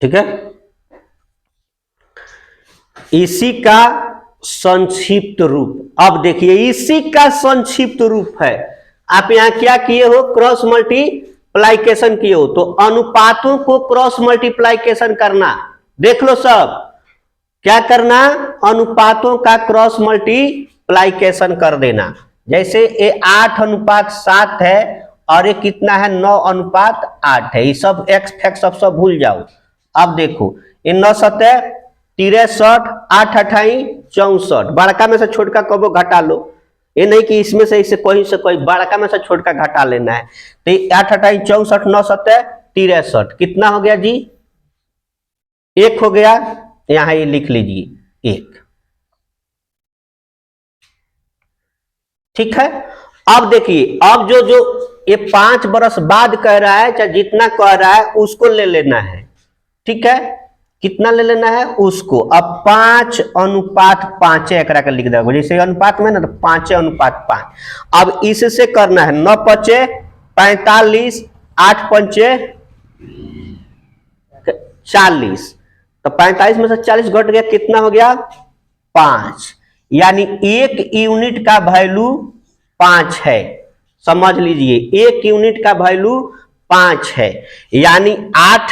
ठीक है, इसी का संक्षिप्त रूप। अब देखिए इसी का संक्षिप्त रूप है। आप यहां क्या किए हो, क्रॉस मल्टीप्लाइकेशन किए हो, तो अनुपातों को क्रॉस मल्टीप्लाइकेशन करना। देख लो सब, क्या करना, अनुपातों का क्रॉस मल्टीप्लाइकेशन कर देना। जैसे ये 8:7 है और ये कितना है, 9:8 है। ये सब एक्स फैक्ट सब भूल जाओ। अब देखो ये 9 सतह 63, 8 अठाई 64, बड़का में से छोटका कबो घटा लो। ये नहीं कि इसमें से इसे कोई से कोई, बड़का में से छोटका घटा लेना है। तो 8 अठाई 64, 9 सतह 63, कितना हो गया जी, 1 हो गया। यहां ये लिख लीजिए 1। ठीक है, अब देखिए, अब जो जो ये 5 बरस बाद कह रहा है, चाहे जितना कह रहा है उसको ले लेना है। ठीक है, कितना ले लेना है उसको। अब 5:5 एकरा का लिख देगा, जैसे अनुपात में ना, तो 5:5। अब इससे करना है 9 5 45, 8 5 40, तो 45 में से 40 घट गया, कितना हो गया 5। यानी 1 यूनिट का वैल्यू 5 है। समझ लीजिए 1 यूनिट का वैल्यू 5 है। यानी 8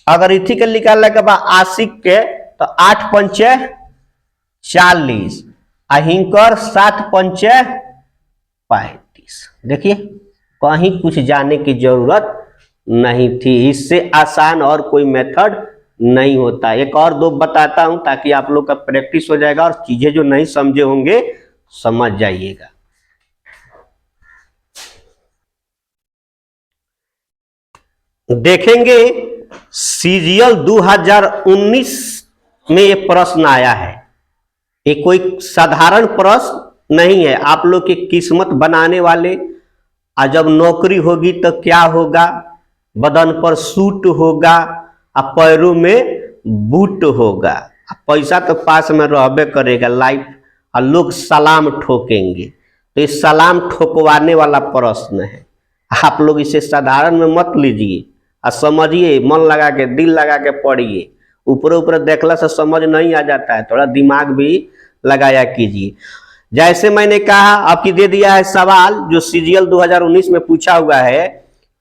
अगर इथी के निकालने के बाद आशिक के, तो 8 5 40, अहिंकर 7 5 35। देखिए कहीं कुछ जाने की जरूरत नहीं थी, इससे आसान और कोई मेथड नहीं होता। एक और दो बताता हूं ताकि आप लोग का प्रैक्टिस हो जाएगा और चीजें जो नहीं समझे होंगे समझ जाइएगा। देखेंगे सीजीएल 2019 में ये प्रश्न आया है। ये कोई साधारण प्रश्न नहीं है। आप लोग की किस्मत बनाने वाले, और जब नौकरी होगी तो क्या होगा, बदन पर सूट होगा और पैरों में बूट होगा, पैसा तो पास में रहबे करेगा लाइफ, और लोग सलाम ठोकेंगे। तो ये सलाम ठोकवाने वाला प्रश्न है। आप लोग इसे साधारण में मत लीजिए और समझिए, मन लगा के, दिल लगा के पढ़िए। ऊपर ऊपर देखला से समझ नहीं आ जाता है, थोड़ा दिमाग भी लगाया कीजिए। जैसे मैंने कहा, आपकी दे दिया है सवाल जो सीजीएल 2019 में पूछा हुआ है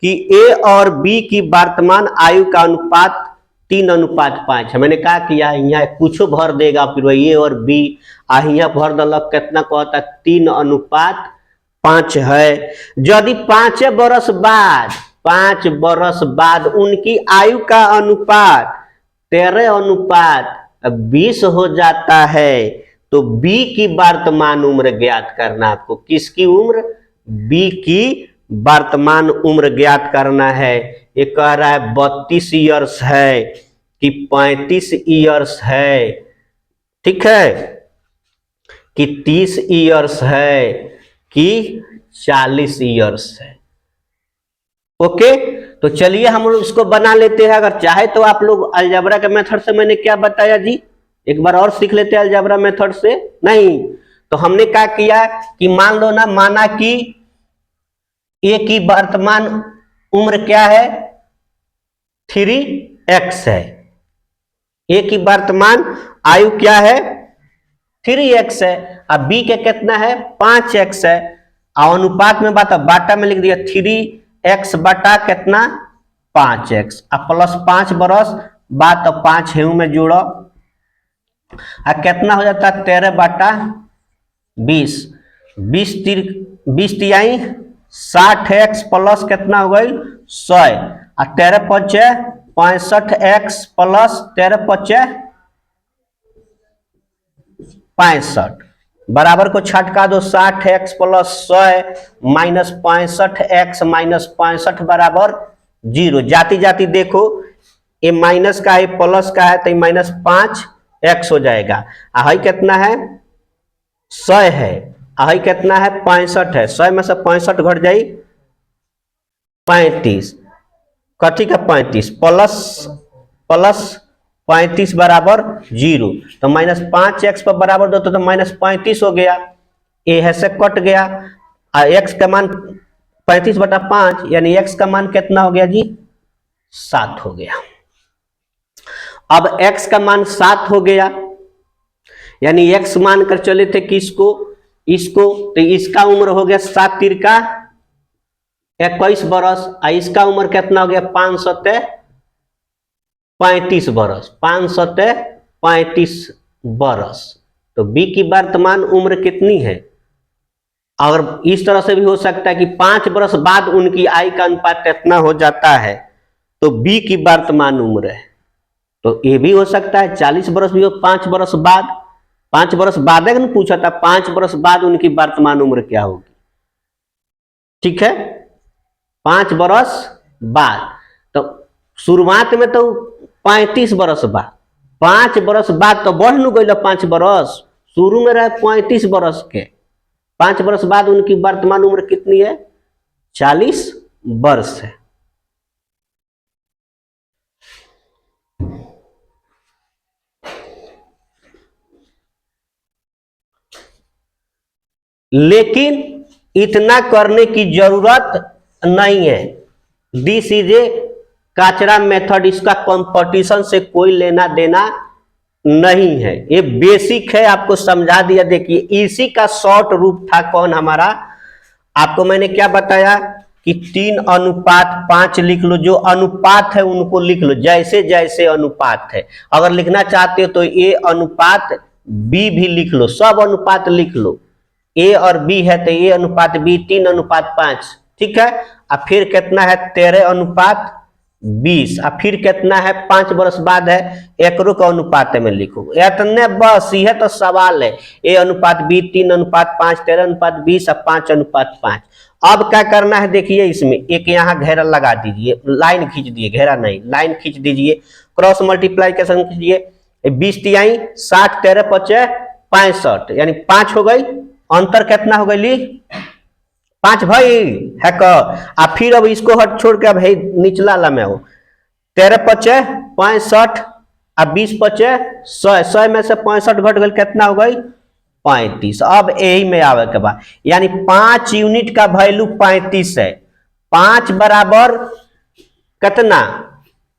कि ए और बी की वर्तमान आयु का अनुपात 3:5 है। मैंने कहा कि यहाँ कुछ भर देगा, फिर ए और बी यहाँ भर दलक, कितना कहता 3:5 है। यदि 5 बरस बाद उनकी आयु का अनुपात 13:20 हो जाता है, तो बी की वर्तमान उम्र ज्ञात करना। आपको किसकी उम्र, बी की वर्तमान उम्र ज्ञात करना है। ये कह रहा है 32 ईयर्स है कि 35 ईयर्स है, ठीक है, कि 30 ईयर्स है कि 40 ईयर्स है। ओके, तो चलिए हम लोग इसको बना लेते हैं। अगर चाहे तो आप लोग अलजेब्रा के मेथड से, मैंने क्या बताया जी, एक बार और सीख लेते हैं अलजेब्रा मेथड से। नहीं तो हमने क्या किया कि मान लो ना, माना कि ए की वर्तमान उम्र क्या है, 3x है। ए की वर्तमान आयु क्या है, 3x है। अब बी के कितना है, 5x है। और अनुपात में बात, बाटा में लिख दिया 3x बटा कितना 5x, अब +5 बरस बाद, तो 5 हेऊ में जोड़ो, कितना हो जाता है 13/20, 20 तिहाई 60x प्लस कितना हो गई 100, और 13 5 65x प्लस 13 5 65, बराबर को छटका दो, 60x plus 100 minus 65x minus 65 बराबर 0। जाती जाती देखो, ये माइनस का है प्लस का है, तो -5x हो जाएगा। आई कितना है 100 है, आई कितना है 65 है। 100 में से 65 घट जाई 35, कथी का 35 प्लस 35 बराबर 0, तो -5x पर बराबर दो तो -35 हो गया। ए है से कट गया, x का मान 35/5 यानी x का मान कितना हो गया जी? 7 हो गया। अब x का मान 7 हो गया यानी x मानकर चले थे किसको? इसको, तो इसका उम्र हो गया 7 तिरका 21 बरस, इसका उम्र कितना हो गया? 5 सत्ते 35 बरस, 5 सत्ते 35 बरस। तो b की वर्तमान उम्र कितनी है? अगर इस तरह से भी हो सकता है कि 5 बरस बाद उनकी आयु का अनुपात कितना हो जाता है, तो b की वर्तमान उम्र है। तो ये भी हो सकता है 40 बरस भी हो, 5 बरस बाद, 5 बरस बाद अगर पूछा था 5 बरस बाद उनकी वर्तमान उम्र क्या होगी? ठीक है, 5 बरस बाद। तो शुरुआत में तो 35 बरस बाद, 5 बरस बाद तो बढ़ न गई 5 बरस, शुरू में रहे 35 बरस के, 5 बरस बाद उनकी वर्तमान उम्र कितनी है? 40 वर्ष है। लेकिन इतना करने की जरूरत नहीं है। दिस इज ए काचरा मेथड, इसका कंपटीशन से कोई लेना देना नहीं है, ये बेसिक है, आपको समझा दिया। देखिए इसी का शॉर्ट रूप था कौन हमारा? आपको मैंने क्या बताया कि 3:5 लिख लो, जो अनुपात है उनको लिख लो, जैसे जैसे अनुपात है। अगर लिखना चाहते हो तो ए अनुपात बी भी लिख लो, सब अनुपात लिख लो। ए और बी है तो ए अनुपात बी 3:5, ठीक है। अब फिर कितना है? 13:20। अब फिर कितना है? 5 बरस बाद है, एकरो का अनुपात में लिखो, इतने बस, यह तो सवाल है। ए अनुपात बी 3:5, 13:20 और 5:5। अब क्या करना है? देखिए इसमें एक यहाँ घेरा लगा दीजिए, लाइन खींच दिए, घेरा नहीं लाइन खींच दीजिए, क्रॉस मल्टीप्लाइकेशन कीजिए। 20 तिहाई 60, 13 5 65 यानी 5 हो गई। अंतर कितना हो गई? 5 भाई है का। फिर अब इसको हट छोड़ के अब है निचला ला में हो, 13 5 65 और 20 5 100, 100 में से 65 घट गई, कितना हो गई? 35। अब यही में आवे के बाद, यानी 5 यूनिट का वैल्यू 35 है। 5 बराबर कितना?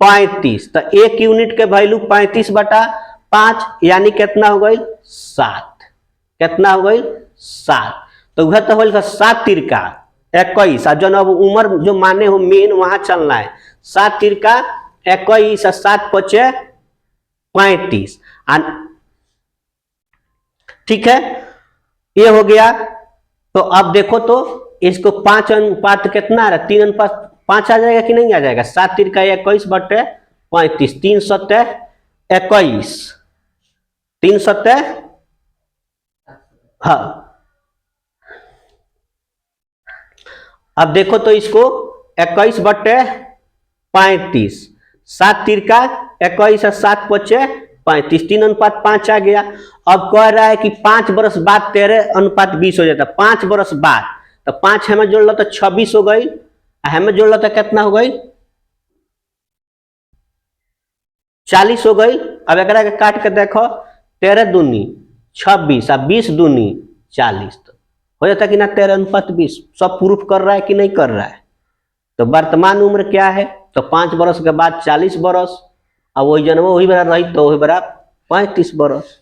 35। तो 1 यूनिट के वैल्यू 35/5 यानी कितना हो गई? 7। कितना हो गई? 7। तो वह तो होगा 7 तिरका 21, और जो अब उम्र जो माने हो मेन वहां चलना है। 7 तिरका 21 और 7 5 35, ठीक है, ये हो गया। तो अब देखो तो इसको 5 अनुपात कितना आ रहा है? 3:5 आ जाएगा कि नहीं आ जाएगा? 7 तिरका 21/35, 3 सत्ते 21, 3 सत्ते, हाँ। अब देखो तो इसको 21/35, 7 तिरका 21 और 7 5 35, 3:5 आ गया। अब कह रहा है कि 5 बरस बाद 13:20 हो जाता, 5 बरस बाद। तो 5 हमें जोड़ लो तो 26 हो गई, हमें जोड़ लो तो कितना हो गई? 40 हो गई। अब एक काट के देखो, 13 दूनी 26 और 20 दूनी 40, तो हो जाता कि ना 13:20। सब प्रूफ कर रहा है कि नहीं कर रहा है? तो वर्तमान उम्र क्या है? तो 5 बरस के बाद 40 बरस, अब वही जन्म वही बड़ा रही तो वही बड़ा 35 बरस।